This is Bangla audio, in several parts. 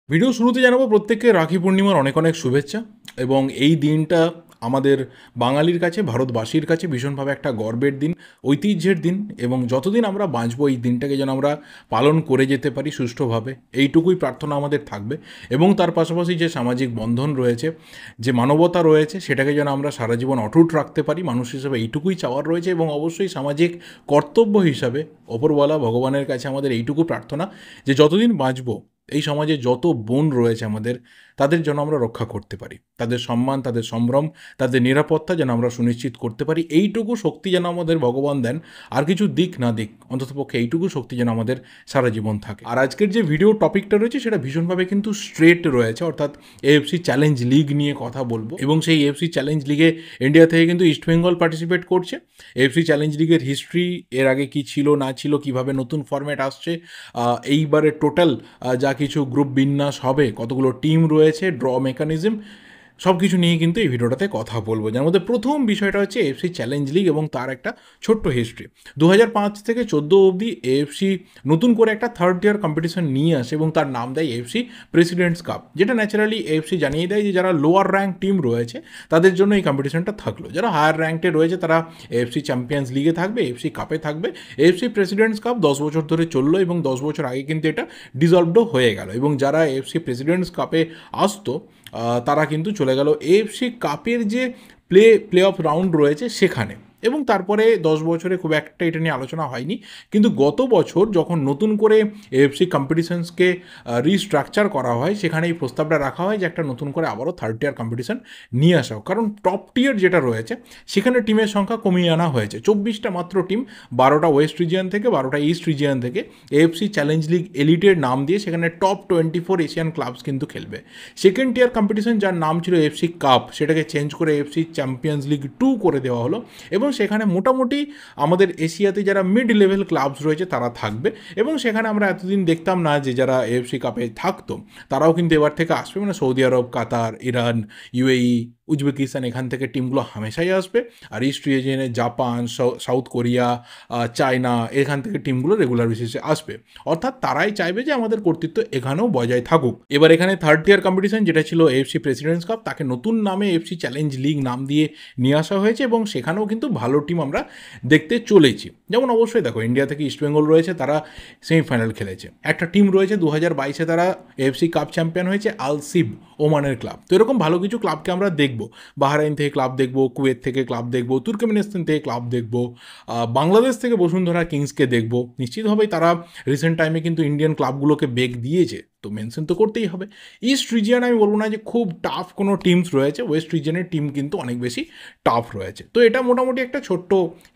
ভিডিও শুরুতে জানাবো প্রত্যেককে রাখি পূর্ণিমার অনেক অনেক শুভেচ্ছা। এবং এই দিনটা আমাদের বাঙালির কাছে, ভারতবাসীর কাছে ভীষণভাবে একটা গর্বের দিন, ঐতিহ্যের দিন। এবং যতদিন আমরা বাঁচবো এই দিনটাকে যেন আমরা পালন করে যেতে পারি সুষ্ঠুভাবে, এইটুকুই প্রার্থনা আমাদের থাকবে। এবং তার পাশাপাশি যে সামাজিক বন্ধন রয়েছে, যে মানবতা রয়েছে, সেটাকে যেন আমরা সারা জীবন অটুট রাখতে পারি মানুষ হিসেবে, এইটুকুই চাওয়ার রয়েছে। এবং অবশ্যই সামাজিক কর্তব্য হিসাবে ওপরওয়ালা ভগবানের কাছে আমাদের এইটুকু প্রার্থনা যে যতদিন বাঁচবো এই সমাজে যত বোন রয়েছে আমাদের, তাদের যেন আমরা রক্ষা করতে পারি, তাদের সম্মান, তাদের সম্ভ্রম, তাদের নিরাপত্তা যেন আমরা সুনিশ্চিত করতে পারি। এইটুকু শক্তি যেন আমাদের ভগবান দেন, আর কিছু দিক না দিক, অন্ততপক্ষে এইটুকু শক্তি যেন আমাদের সারা জীবন থাকে। আর আজকের যে ভিডিও টপিকটা রয়েছে সেটা ভীষণভাবে কিন্তু স্ট্রেট রয়েছে, অর্থাৎ এএফসি চ্যালেঞ্জ লিগ নিয়ে কথা বলবো। এবং সেই এএফসি চ্যালেঞ্জ লিগে ইন্ডিয়া থেকে কিন্তু ইস্টবেঙ্গল পার্টিসিপেট করছে। এএফসি চ্যালেঞ্জ লিগের হিস্ট্রি, এর আগে কি ছিল না ছিল, কিভাবে নতুন ফরম্যাট আসছে, এইবারে টোটাল যা কিছু গ্রুপ বিন্যাস হবে, কতগুলো টিম রয়েছে, ড্র মেকানিজম, সব কিছু নিয়ে কিন্তু এই ভিডিওটাতে কথা বলবো। যার মধ্যে প্রথম বিষয়টা হচ্ছে এএফসি চ্যালেঞ্জ লিগ এবং তার একটা ছোট্ট হিস্ট্রি। 2005 থেকে 14 অবধি এএফসি নতুন করে একটা থার্ড টিয়ার কম্পিটিশন নিয়ে আসে এবং তার নাম দেয় এএফসি প্রেসিডেন্টস কাপ, যেটা ন্যাচারালি এএফসি জানিয়ে দেয় যে যারা লোয়ার র্যাঙ্ক টিম রয়েছে তাদের জন্য এই কম্পিটিশনটা থাকলো, যারা হায়ার র্যাঙ্কে রয়েছে তারা এএফসি চ্যাম্পিয়ন্স লিগে থাকবে, এএফসি কাপে থাকবে। এএফসি প্রেসিডেন্টস কাপ 10 বছর ধরে চললো এবং 10 বছর আগে কিন্তু এটা ডিজলভডও হয়ে গেল। এবং যারা এএফসি প্রেসিডেন্টস কাপে আসতো তারা কিন্তু চলে গেল এএফসি কাপের যে প্লে অফ রাউন্ড রয়েছে সেখানে। এবং তারপরে 10 বছরে খুব একটা এটা নিয়ে আলোচনা হয়নি। কিন্তু গত বছর যখন নতুন করে এএফসি কম্পিটিশনসকে রিস্ট্রাকচার করা হয়, সেখানে এই প্রস্তাবটা রাখা হয় যে একটা নতুন করে আবারও থার্ড টিয়ার কম্পিটিশন নিয়ে আসা হোক। কারণ টপ টিয়ার যেটা রয়েছে সেখানে টিমের সংখ্যা কমিয়ে আনা হয়েছে, 24টা মাত্র টিম, 12টা ওয়েস্ট রিজিয়ন থেকে, 12টা ইস্ট রিজিয়ন থেকে এএফসি চ্যালেঞ্জ লিগ এলিটের নাম দিয়ে সেখানে টপ 24 এশিয়ান ক্লাবস কিন্তু খেলবে। সেকেন্ড টিয়ার কম্পিটিশন যার নাম ছিল এএফসি কাপ, সেটাকে চেঞ্জ করে এএফসি চ্যাম্পিয়ন্স লিগ 2 করে দেওয়া হলো। এবং সেখানে মোটামুটি আমাদের এশিয়াতে যারা মিড লেভেল ক্লাবস রয়েছে তারা থাকবে। এবং সেখানে আমরা এতদিন দেখতাম না যে যারা এএফসি কাপে থাকতো তারাও কিন্তু এবার থেকে আসবে, মানে Saudi Arab, Qatar, Iran, UAE, Uzbekistan, এখান থেকে টিমগুলো হামেশাই আসবে। আর ইস্ট রিজিয়নে জাপান, সাউথ কোরিয়া, চায়না, এখান থেকে টিমগুলো রেগুলার বেসিসে আসবে। অর্থাৎ তারাই চাইবে যে আমাদের কর্তৃত্ব এখানেও বজায় থাকুক। এবার এখানে থার্ড টিয়ার কম্পিটিশন যেটা ছিল এএফসি প্রেসিডেন্টস কাপ, তাকে নতুন নামে এএফসি চ্যালেঞ্জ লিগ নাম দিয়ে নিয়ে আসা হয়েছে এবং সেখানেও কিন্তু ভালো টিম আমরা দেখতে চলেছি। যেমন অবশ্যই দেখো, ইন্ডিয়া থেকে ইস্টবেঙ্গল রয়েছে, তারা সেমিফাইনাল খেলেছে। একটা টিম রয়েছে 2022-এ তারা এএফসি কাপ চ্যাম্পিয়ন হয়েছে, আল সিব, ওমানের ক্লাব। তো এরকম ভালো কিছু ক্লাবকে আমরা দেখবো। বাহরাইন থেকে ক্লাব দেখবো, কুয়েত থেকে ক্লাব দেখবো, তুর্কমেনিস্তান থেকে ক্লাব দেখবো, বাংলাদেশ থেকে বসুন্ধরা কিংসকে দেখবো। নিশ্চিতভাবেই তারা রিসেন্ট টাইমে কিন্তু ইন্ডিয়ান ক্লাবগুলোকে বেগ দিয়েছে, তো মেনশন তো করতেই হবে। ইস্ট রিজিয়ন আমি বলবো না যে খুব টাফ কোনো টিমস রয়েছে, ওয়েস্ট রিজিয়নের টিম কিন্তু অনেক বেশি টাফ রয়েছে। তো এটা মোটামুটি একটা ছোট্ট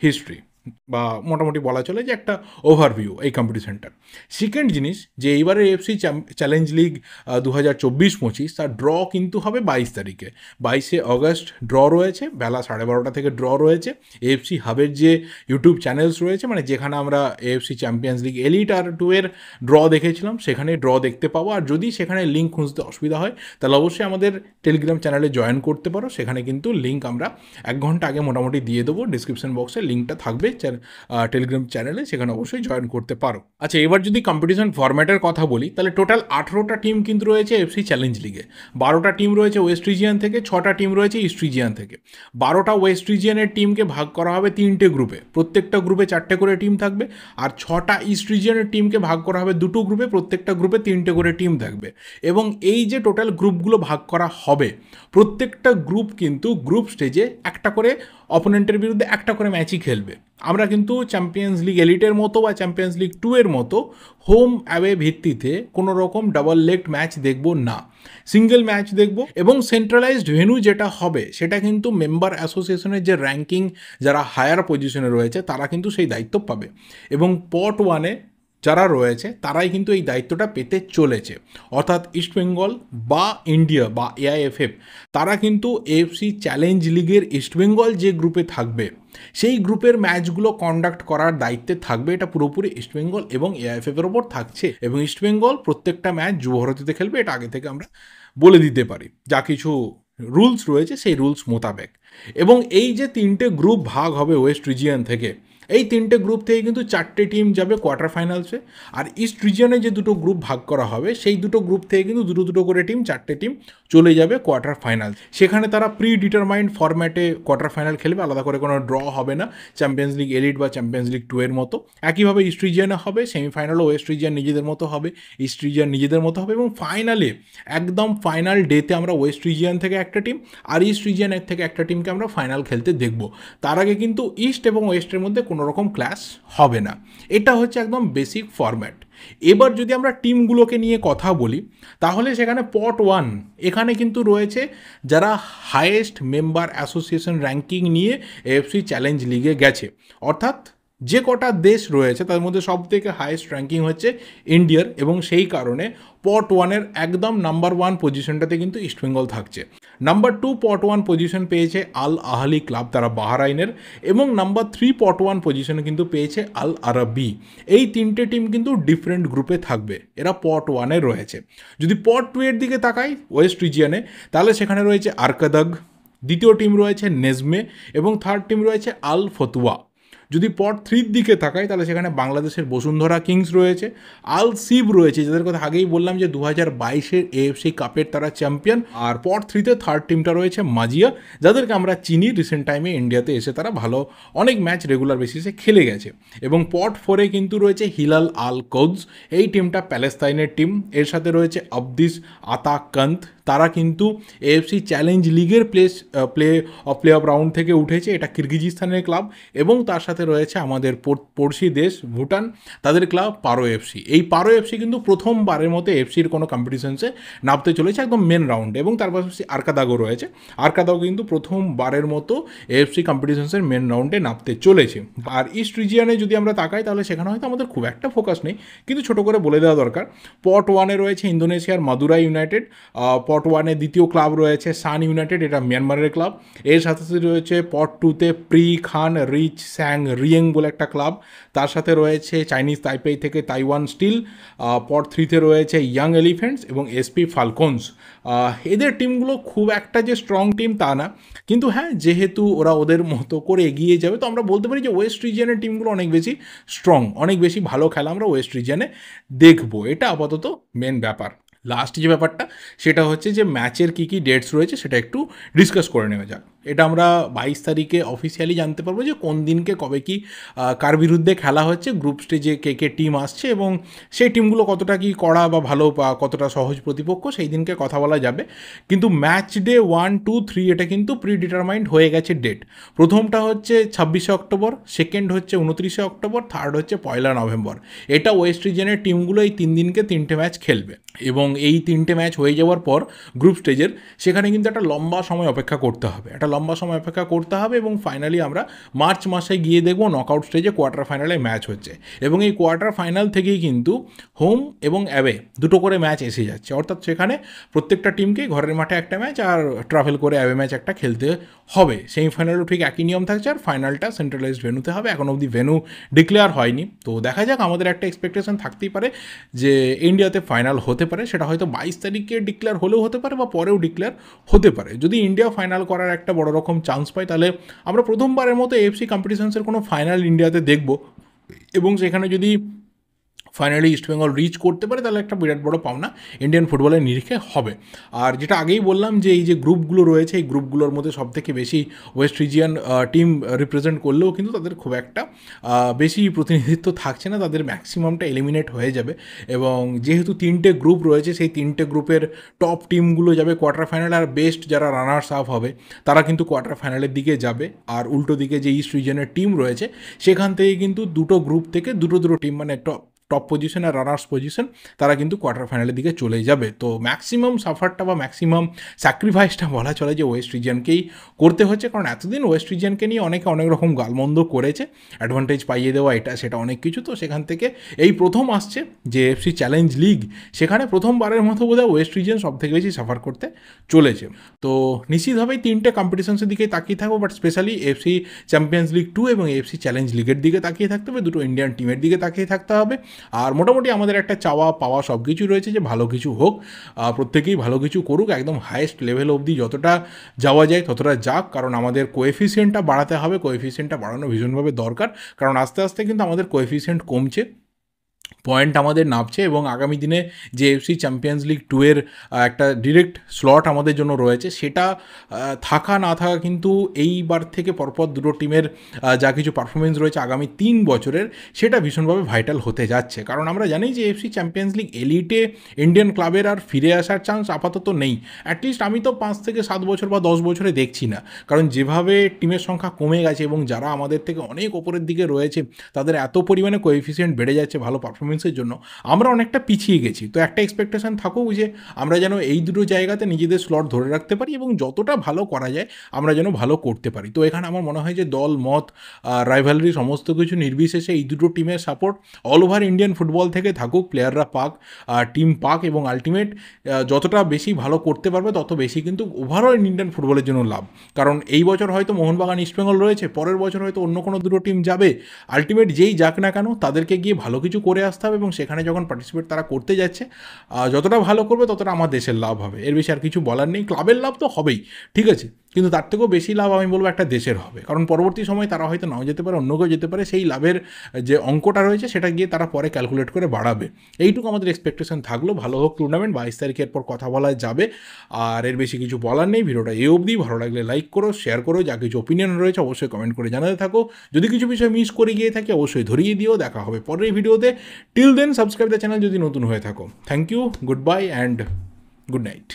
হিস্ট্রি, বা মোটামুটি বলা চলে যে একটা ওভারভিউ এই কম্পিটিশনটার। সেকেন্ড জিনিস যে এইবারের এএফসি চ্যালেঞ্জ লিগ 2024-25 তার ড্র কিন্তু হবে 22 তারিখে। 22 আগস্ট ড্র রয়েছে, বেলা 12:30 থেকে ড্র রয়েছে। এএফসি হাবের যে ইউটিউব চ্যানেলস রয়েছে, মানে যেখানে আমরা এএফসি চ্যাম্পিয়ন্স লিগ এলিট আর 2 এর ড্র দেখেছিলাম, সেখানে ড্র দেখতে পাবো। আর যদি সেখানে লিঙ্ক খুঁজতে অসুবিধা হয় তাহলে অবশ্যই আমাদের টেলিগ্রাম চ্যানেলে জয়েন করতে পারো। সেখানে কিন্তু লিঙ্ক আমরা 1 ঘন্টা আগে মোটামুটি দিয়ে দেবো, ডিসক্রিপশন বক্সে লিঙ্কটা থাকবে টেলিগ্রাম চ্যানেলে, সেখানে অবশ্যই জয়েন করতে পারো। আচ্ছা, এবার যদি কম্পিটিশন ফরম্যাটের কথা বলি তাহলে টোটাল 18টা টিম কিন্তু রয়েছে এএফসি চ্যালেঞ্জ লিগে। 12টা টিম রয়েছে ওয়েস্ট রিজিয়ন থেকে, 6টা টিম রয়েছে ইস্ট রিজিয়ন থেকে। 12টা ওয়েস্ট রিজিয়নের টিমকে ভাগ করা হবে 3টে গ্রুপে, প্রত্যেকটা গ্রুপে 4টে করে টিম থাকবে। আর 6টা ইস্ট রিজিয়নের টিমকে ভাগ করা হবে 2টো গ্রুপে, প্রত্যেকটা গ্রুপে 3টে করে টিম থাকবে। এবং এই যে টোটাল গ্রুপগুলো ভাগ করা হবে, প্রত্যেকটা গ্রুপ কিন্তু গ্রুপ স্টেজে একটা করে অপোনেন্টের বিরুদ্ধে একটা করে ম্যাচই খেলবে। আমরা কিন্তু চ্যাম্পিয়ন্স লিগ এলিটের মতো বা চ্যাম্পিয়ন্স লিগ 2 এর মতো হোম অ্যাওয়ে ভিত্তিতে কোনো রকম ডাবল লেগড ম্যাচ দেখব না, সিঙ্গেল ম্যাচ দেখব। এবং সেন্ট্রালাইজড ভেন্যু যেটা হবে সেটা কিন্তু মেম্বার অ্যাসোসিয়েশনের যে র্যাঙ্কিং, যারা হায়ার পজিশনে রয়েছে তারা কিন্তু সেই দায়িত্ব পাবে। এবং পট 1-এ যারা রয়েছে তারাই কিন্তু এই দায়িত্বটা পেতে চলেছে। অর্থাৎ ইস্টবেঙ্গল বা ইন্ডিয়া বা এআইএফএফ তারা কিন্তু এএফসি চ্যালেঞ্জ লিগের ইস্টবেঙ্গল যে গ্রুপে থাকবে সেই গ্রুপের ম্যাচগুলো কন্ডাক্ট করার দায়িত্বে থাকবে। এটা পুরোপুরি ইস্টবেঙ্গল এবং এআইএফএফের ওপর থাকছে। এবং ইস্টবেঙ্গল প্রত্যেকটা ম্যাচ যুবভারতীতে খেলবে, এটা আগে থেকে আমরা বলে দিতে পারি, যা কিছু রুলস রয়েছে সেই রুলস মোতাবেক। এবং এই যে 3টে গ্রুপ ভাগ হবে ওয়েস্ট রিজিয়ন থেকে, এই তিনটে গ্রুপ থেকে কিন্তু 4টে টিম যাবে কোয়ার্টার ফাইনালসে। আর ইস্ট রিজিয়নে যে দুটো গ্রুপ ভাগ করা হবে সেই দুটো গ্রুপ থেকে কিন্তু দুটো দুটো করে টিম, 4টে টিম চলে যাবে কোয়ার্টার ফাইনাল। সেখানে তারা প্রি ডিটারমাইন্ড ফরম্যাটে কোয়ার্টার ফাইনাল খেলবে, আলাদা করে কোনো ড্র হবে না চ্যাম্পিয়ন্স লিগ এলিট বা চ্যাম্পিয়ন্স লিগ 2 এর মতো। একইভাবে ইস্ট রিজিয়নে হবে, সেমিফাইনালও ওয়েস্ট রিজিয়ন নিজেদের মতো হবে, ইস্ট রিজিয়ন নিজেদের মতো হবে, এবং ফাইনালে একদম ফাইনাল ডেতে আমরা ওয়েস্ট রিজিয়ন থেকে একটা টিম আর ইস্ট রিজিয়নের থেকে একটা টিমকে আমরা ফাইনাল খেলতে দেখব। তার আগে কিন্তু ইস্ট এবং ওয়েস্টের মধ্যে কোনো রকম ক্লাশ হবে না। এটা হচ্ছে একদম বেসিক ফরম্যাট। এবার যদি আমরা টিমগুলোকে নিয়ে কথা বলি তাহলে সেখানে পট 1 এখানে কিন্তু রয়েছে যারা হাইয়েস্ট মেম্বার অ্যাসোসিয়েশন র্যাঙ্কিং নিয়ে এএফসি চ্যালেঞ্জ লিগে গেছে, অর্থাৎ যে কটা দেশ রয়েছে তার মধ্যে সব থেকে হাইয়েস্ট র্যাঙ্কিং হচ্ছে ইন্ডিয়ার, এবং সেই কারণে পট 1-এর একদম নাম্বার 1 পজিশনটাতে কিন্তু ইস্টবেঙ্গল থাকছে। নাম্বার 2 পট 1 পজিশন পেয়েছে আল আহলি ক্লাব, তারা বাহরাইনের, এবং নাম্বার 3 পট 1 পজিশনে কিন্তু পেয়েছে আল আরাবি। এই তিনটে টিম কিন্তু ডিফারেন্ট গ্রুপে থাকবে, এরা পট 1-এ রয়েছে। যদি পট 2 এর দিকে তাকাই ওয়েস্ট রিজিয়নে, তাহলে সেখানে রয়েছে আরকাদাগ, দ্বিতীয় টিম রয়েছে নেজমে, এবং থার্ড টিম রয়েছে আল ফতুয়া। যদি পট 3-র দিকে তাকাই তাহলে সেখানে বাংলাদেশের বসুন্ধরা কিংস রয়েছে, আল সিব রয়েছে, যাদের কথা আগেই বললাম যে 2022-এর এএফসি কাপের তারা চ্যাম্পিয়ন। আর পট 3-তে থার্ড টিমটা রয়েছে মাজিয়া, যাদেরকে আমরা চিনি রিসেন্ট টাইমে ইন্ডিয়াতে এসে তারা ভালো অনেক ম্যাচ রেগুলার বেসিসে খেলে গেছে। এবং পট 4-এ কিন্তু রয়েছে হিলাল আল কৌজ, এই টিমটা প্যালেস্তাইনের টিম, এর সাথে রয়েছে আবদিস আতাকান্ত, তারা কিন্তু এএফসি চ্যালেঞ্জ লিগের প্লে অফ রাউন্ড থেকে উঠেছে, এটা কিরগিজিস্তানের ক্লাব। এবং তার সাথে রয়েছে আমাদের পড়শি দেশ ভুটান, তাদের ক্লাব পারো এফসি। এই পারো এফসি কিন্তু প্রথমবারের মতো এফসির কোনো কম্পিটিশনসে নামতে চলেছে একদম মেন রাউন্ডে। এবং তার পাশাপাশি আরকাদাগও রয়েছে, আরকাদাগও কিন্তু প্রথমবারের মতো এএফসি কম্পিটিশনসের মেন রাউন্ডে নামতে চলেছে। আর ইস্ট রিজিয়নে যদি আমরা তাকাই তাহলে সেখানে হয়তো আমাদের খুব একটা ফোকাস নেই, কিন্তু ছোটো করে বলে দেওয়া দরকার। পট 1-এ রয়েছে ইন্দোনেশিয়ার মাদুরাই ইউনাইটেড, পট 1-এ দ্বিতীয় ক্লাব রয়েছে সান ইউনাইটেড, এটা মিয়ানমারের ক্লাব। এর সাথে সাথে রয়েছে পট 2-তে প্রি খান রিচ স্যাং রিয়েং বলে একটা ক্লাব, তার সাথে রয়েছে চাইনিজ তাইপেই থেকে তাইওয়ান স্টিল। পট 3-তে রয়েছে ইয়াং এলিফেন্টস এবং এসপি ফালকনস। এদের টিমগুলো খুব একটা যে স্ট্রং টিম তা না, কিন্তু হ্যাঁ যেহেতু ওরা ওদের মতো করে এগিয়ে যাবে তো আমরা বলতে পারি যে ওয়েস্ট রিজিয়নের টিমগুলো অনেক বেশি স্ট্রং, অনেক বেশি ভালো খেলা আমরা ওয়েস্ট রিজিয়নে দেখবো। এটা আপাতত মেন ব্যাপার। লাস্ট যে ব্যাপারটা সেটা হচ্ছে যে ম্যাচের কী কী ডেটস রয়েছে সেটা একটু ডিসকাস করে নেওয়া যাক। এটা আমরা 22 তারিখে অফিসিয়ালি জানতে পারবো যে কোন দিনকে কবে কি কার বিরুদ্ধে খেলা হচ্ছে, গ্রুপ স্টেজে কে কে টিম আসছে এবং সেই টিমগুলো কতটা কি কড়া বা ভালো বা কতটা সহজ প্রতিপক্ষ সেই দিনকে কথা বলা যাবে। কিন্তু ম্যাচ ডে 1, 2, 3 এটা কিন্তু প্রি ডিটারমাইন্ড হয়ে গেছে ডেট। প্রথমটা হচ্ছে 26শে অক্টোবর, সেকেন্ড হচ্ছে 29শে অক্টোবর, থার্ড হচ্ছে 1 নভেম্বর। এটা ওয়েস্ট রিজিয়নের টিমগুলো এই 3 দিনকে 3টে ম্যাচ খেলবে, এবং এই 3টে ম্যাচ হয়ে যাওয়ার পর গ্রুপ স্টেজের সেখানে কিন্তু একটা লম্বা সময় অপেক্ষা করতে হবে, এবং ফাইনালি আমরা মার্চ মাসে গিয়ে দেখবো নকআউট স্টেজে কোয়ার্টার ফাইনালে ম্যাচ হচ্ছে। এবং এই কোয়ার্টার ফাইনাল থেকেই কিন্তু হোম এবং অ্যাওয়ে দুটো করে ম্যাচ এসে যাচ্ছে, অর্থাৎ সেখানে প্রত্যেকটা টিমকে ঘরের মাঠে একটা ম্যাচ আর ট্রাভেল করে অ্যাওয়ে ম্যাচ একটা খেলতে হবে। সেমিফাইনালও ঠিক একই নিয়ম থাকছে, আর ফাইনালটা সেন্ট্রালাইজড ভেন্যুতে হবে। এখন অবধি ভেন্যু ডিক্লেয়ার হয়নি, তো দেখা যাক। আমাদের একটা এক্সপেকটেশন থাকতেই পারে যে ইন্ডিয়াতে ফাইনাল হতে পারে, সেটা হয়তো 22 তারিখে ডিক্লেয়ার হলেও হতে পারে বা পরেও ডিক্লেয়ার হতে পারে। যদি ইন্ডিয়া ফাইনাল করার একটা বড় রকম চান্স পায় তাহলে আমরা প্রথমবারের মতো এএফসি কম্পিটিশনসের কোনো ফাইনাল ইন্ডিয়াতে দেখব, এবং সেখানে যদি ফাইনালি ইস্টবেঙ্গল রিচ করতে পারে তাহলে একটা বিরাট বড় পাওনা ইন্ডিয়ান ফুটবলের নিরিখে হবে। আর যেটা আগেই বললাম যে এই যে গ্রুপগুলো রয়েছে এই গ্রুপগুলোর মধ্যে সবথেকে বেশি ওয়েস্ট রিজিয়ান টিম রিপ্রেজেন্ট করলেও কিন্তু তাদের খুব একটা বেশি প্রতিনিধিত্ব থাকছে না, তাদের ম্যাক্সিমামটা এলিমিনেট হয়ে যাবে। এবং যেহেতু 3টে গ্রুপ রয়েছে সেই 3টে গ্রুপের টপ টিমগুলো যাবে কোয়ার্টার ফাইনাল, আর বেস্ট যারা রানার্স আপ হবে তারা কিন্তু কোয়ার্টার ফাইনালের দিকে যাবে। আর উল্টো দিকে যে ইস্ট রিজিয়নের টিম রয়েছে সেখান থেকে কিন্তু দুটো গ্রুপ থেকে দুটো টিম মানে টপ পজিশন আর রানার্স পজিশন তারা কিন্তু কোয়ার্টার ফাইনালের দিকে চলে যাবে। তো ম্যাক্সিমাম সাফারটা বা ম্যাক্সিমাম স্যাক্রিফাইসটা বলা চলে যে ওয়েস্ট রিজিয়নকেই করতে হচ্ছে, কারণ এতদিন ওয়েস্ট রিজিয়নকে নিয়ে অনেকে অনেক রকম গালমন্দ করেছে, অ্যাডভান্টেজ পাইয়ে দেওয়া এটা সেটা অনেক কিছু। তো সেখান থেকে এই প্রথম আসছে যে এফসি চ্যালেঞ্জ লিগ, সেখানে প্রথমবারের মতো বোধহয় ওয়েস্ট রিজিয়ন সব থেকে বেশি সাফার করতে চলেছে। তো নিশ্চিতভাবেই 3টে কম্পিটিশনসের দিকে তাকিয়ে থাকবো, but specially FC champions league 2 এবং এফসি চ্যালেঞ্জ লিগের দিকে তাকিয়ে থাকতে হবে, দুটো ইন্ডিয়ান টিমের দিকে তাকিয়ে থাকতে হবে। আর মোটামুটি আমাদের একটা চাওয়া পাওয়া সব কিছুই রয়েছে যে ভালো কিছু হোক, প্রত্যেকেই ভালো কিছু করুক, একদম হায়েস্ট লেভেল অবধি যতটা যাওয়া যায় ততটা যাক, কারণ আমাদের কোএফিসিয়েন্টটা বাড়াতে হবে, কোএফিসিয়েন্টটা বাড়ানো ভীষণভাবে দরকার, কারণ আস্তে আস্তে কিন্তু আমাদের কোএফিসিয়েন্ট কমছে, পয়েন্ট আমাদের নামছে, এবং আগামী দিনে যে এফসি চ্যাম্পিয়ন্স লিগ 2 এর একটা ডিরেক্ট স্লট আমাদের জন্য রয়েছে, সেটা থাকা না থাকা কিন্তু এইবার থেকে পরপর দুটো টিমের যা কিছু পারফরমেন্স রয়েছে আগামী 3 বছরের, সেটা ভীষণভাবে ভাইটাল হতে যাচ্ছে। কারণ আমরা জানি যে এফসি চ্যাম্পিয়ন্স লিগ এলিটে ইন্ডিয়ান ক্লাবের আর ফিরে আসার চান্স আপাতত নেই, অ্যাটলিস্ট আমি তো 5 থেকে 7 বছর বা 10 বছরে দেখছি না, কারণ যেভাবে টিমের সংখ্যা কমে গেছে এবং যারা আমাদের থেকে অনেক ওপরের দিকে রয়েছে তাদের এত পরিমাণে কোএফিসিয়েন্ট বেড়ে যাচ্ছে ভালো পারফরমেন্সের জন্য, আমরা অনেকটা পিছিয়ে গেছি। তো একটা এক্সপেকটেশন থাকুক যে আমরা যেন এই দুটো জায়গাতে নিজেদের স্লট ধরে রাখতে পারি এবং যতটা ভালো করা যায় আমরা যেন ভালো করতে পারি। তো এখানে আমার মনে হয় যে দল মত রাইভালরি সমস্ত কিছু নির্বিশেষে এই দুটো টিমের support all over Indian football থেকে থাকুক, প্লেয়াররা পাক, টিম পাক, এবং আলটিমেট যতটা বেশি ভালো করতে পারবে তত বেশি কিন্তু ওভারঅল ইন্ডিয়ান ফুটবলের জন্য লাভ। কারণ এই বছর হয়তো মোহনবাগান ইস্টবেঙ্গল রয়েছে, পরের বছর হয়তো অন্য কোনো দুটো টিম যাবে, আলটিমেট যেই যাক না কেন তাদেরকে গিয়ে ভালো কিছু করে আসতে হবে, এবং সেখানে যখন পার্টিসিপেট তারা করতে যাচ্ছে যতটা ভালো করবে ততটা আমার দেশের লাভ হবে। এর বেশি আর কিছু বলার নেই। ক্লাবের লাভ তো হবেই, ঠিক আছে, কিন্তু তার থেকেও বেশি লাভ আমি বলবো একটা দেশের হবে, কারণ পরবর্তী সময় তারা হয়তো নাও যেতে পারে, অন্য কেউ যেতে পারে, সেই লাভের যে অঙ্কটা রয়েছে সেটা গিয়ে তারা পরে ক্যালকুলেট করে বাড়াবে। এইটুকু আমাদের এক্সপেকটেশন থাকলো। ভালো হোক টুর্নামেন্ট, 22 তারিখের পর কথা বলা যাবে। আর এর বেশি কিছু বলার নেই। ভিডিওটা এই অবধি। ভালো লাগলে লাইক করো, শেয়ার করো, যা কিছু ওপিনিয়ন রয়েছে অবশ্যই কমেন্ট করে জানাতে থাকো। যদি কিছু বিষয় মিস করে গিয়ে থাকি অবশ্যই ধরিয়ে দিও। দেখা হবে পরের ভিডিওতে। Till then subscribe the channel যদি নতুন হয়ে থাকো। Thank you, good bye and good night.